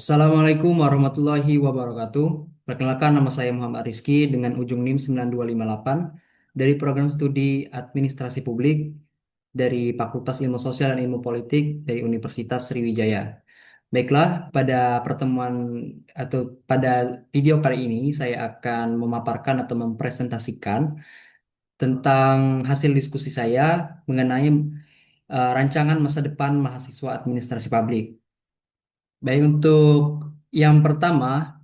Assalamualaikum warahmatullahi wabarakatuh. Perkenalkan nama saya Muhammad Rizky dengan ujung NIM 9258 dari program studi Administrasi Publik dari Fakultas Ilmu Sosial dan Ilmu Politik dari Universitas Sriwijaya. Baiklah, pada pertemuan atau pada video kali ini saya akan memaparkan atau mempresentasikan tentang hasil diskusi saya mengenai rancangan masa depan mahasiswa administrasi publik. Baik, untuk yang pertama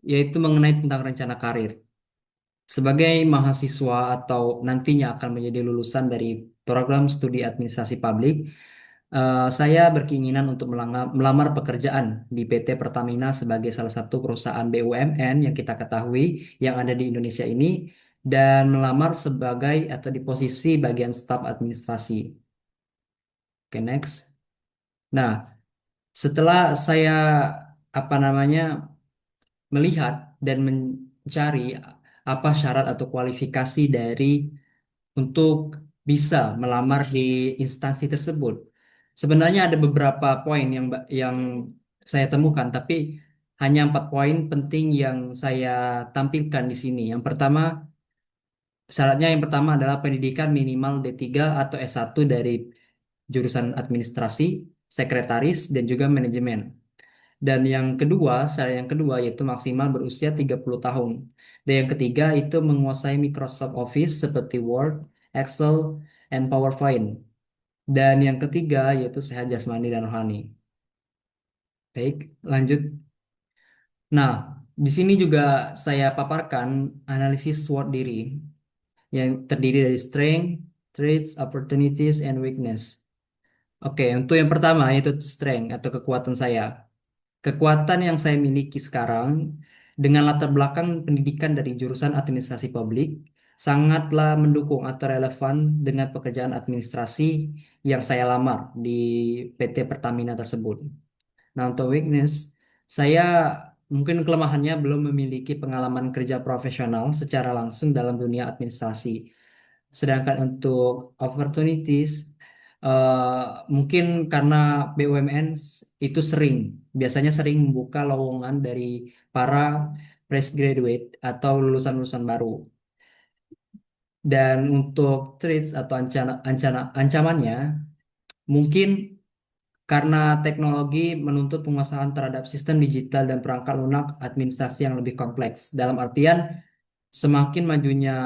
yaitu mengenai tentang rencana karir. Sebagai mahasiswa atau nantinya akan menjadi lulusan dari program studi administrasi publik, saya berkeinginan untuk melamar pekerjaan di PT Pertamina sebagai salah satu perusahaan BUMN yang kita ketahui yang ada di Indonesia ini dan melamar sebagai atau di posisi bagian staf administrasi. Oke, next. Nah, setelah saya apa namanya melihat dan mencari apa syarat atau kualifikasi dari untuk bisa melamar di instansi tersebut. Sebenarnya ada beberapa poin yang saya temukan, tapi hanya 4 poin penting yang saya tampilkan di sini. Yang pertama, syaratnya yang pertama adalah pendidikan minimal D3 atau S1 dari jurusan administrasi, sekretaris, dan juga manajemen. Dan yang kedua, syarat yang kedua yaitu maksimal berusia 30 tahun. Dan yang ketiga itu menguasai Microsoft Office seperti Word, Excel, and PowerPoint. Dan yang ketiga yaitu sehat jasmani dan rohani. Baik, lanjut. Nah, di sini juga saya paparkan analisis SWOT diri yang terdiri dari strength, traits, opportunities, and weakness. Oke, untuk yang pertama yaitu strength atau kekuatan saya. Kekuatan yang saya miliki sekarang dengan latar belakang pendidikan dari jurusan administrasi publik sangatlah mendukung atau relevan dengan pekerjaan administrasi yang saya lamar di PT Pertamina tersebut. Nah, untuk weakness, saya mungkin kelemahannya belum memiliki pengalaman kerja profesional secara langsung dalam dunia administrasi. Sedangkan untuk opportunities, eh, mungkin karena BUMN itu biasanya sering membuka lowongan dari para fresh graduate atau lulusan-lulusan baru. Dan untuk threats atau ancamannya, mungkin karena teknologi menuntut penguasaan terhadap sistem digital dan perangkat lunak administrasi yang lebih kompleks. Dalam artian, semakin majunya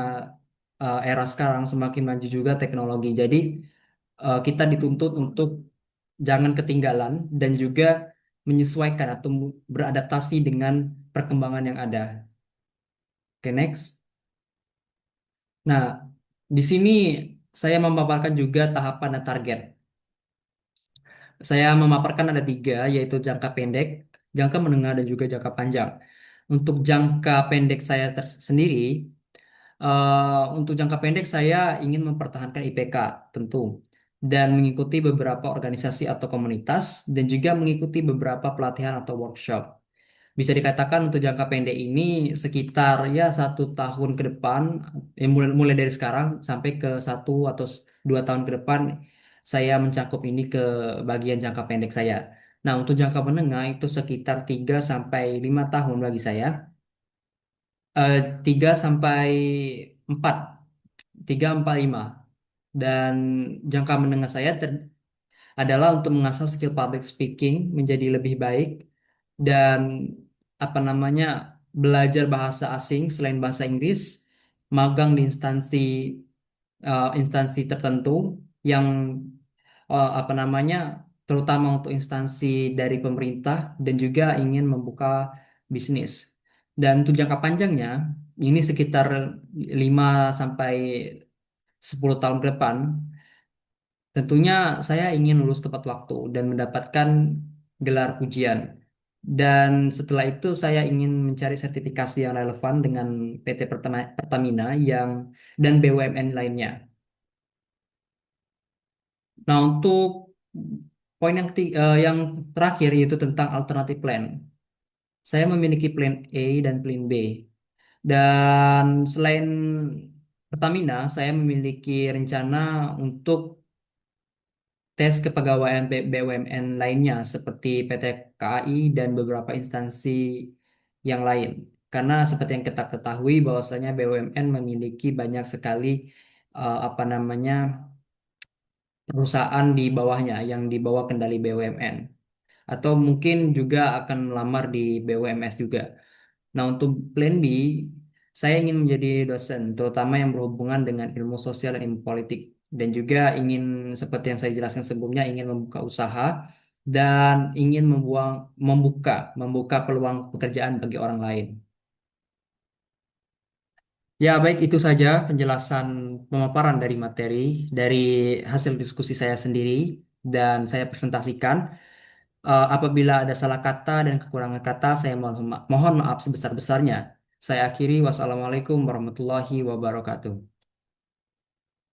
era sekarang, semakin maju juga teknologi. Jadi, kita dituntut untuk jangan ketinggalan dan juga menyesuaikan atau beradaptasi dengan perkembangan yang ada. Oke, next. Nah, di sini saya memaparkan juga tahapan dan target. Saya memaparkan ada tiga, yaitu jangka pendek, jangka menengah, dan juga jangka panjang. Untuk jangka pendek saya sendiri, untuk jangka pendek saya ingin mempertahankan IPK tentu dan mengikuti beberapa organisasi atau komunitas dan juga mengikuti beberapa pelatihan atau workshop. Bisa dikatakan untuk jangka pendek ini sekitar ya 1 tahun ke depan, mulai dari sekarang sampai ke 1 atau 2 tahun ke depan saya mencakup ini ke bagian jangka pendek saya. Nah, untuk jangka menengah itu sekitar 3 sampai 5 tahun bagi saya. 3 sampai 4, 3, 4, 5. Dan jangka menengah saya adalah untuk mengasah skill public speaking menjadi lebih baik dan apa namanya belajar bahasa asing selain bahasa Inggris, magang di instansi tertentu yang apa namanya terutama untuk instansi dari pemerintah dan juga ingin membuka bisnis. Dan untuk jangka panjangnya ini sekitar 5 sampai 10 tahun ke depan. Tentunya saya ingin lulus tepat waktu dan mendapatkan gelar pujian. Dan setelah itu saya ingin mencari sertifikasi yang relevan dengan PT Pertamina dan BUMN lainnya. Nah, untuk poin yang terakhir yaitu tentang alternatif plan. Saya memiliki plan A dan plan B. Dan selain Pertamina, saya memiliki rencana untuk tes kepegawaian BUMN lainnya seperti PT KAI dan beberapa instansi yang lain. Karena seperti yang kita ketahui bahwasanya BUMN memiliki banyak sekali apa namanya perusahaan di bawahnya yang di bawah kendali BUMN atau mungkin juga akan melamar di BUMS juga. Nah, untuk plan B, saya ingin menjadi dosen, terutama yang berhubungan dengan ilmu sosial dan ilmu politik. Dan juga ingin, seperti yang saya jelaskan sebelumnya, ingin membuka usaha dan ingin membuka peluang pekerjaan bagi orang lain. Ya, baik itu saja penjelasan pemaparan dari materi, dari hasil diskusi saya sendiri, dan saya presentasikan. Apabila ada salah kata dan kekurangan kata, saya mohon maaf sebesar-besarnya. Saya akhiri, wassalamualaikum warahmatullahi wabarakatuh.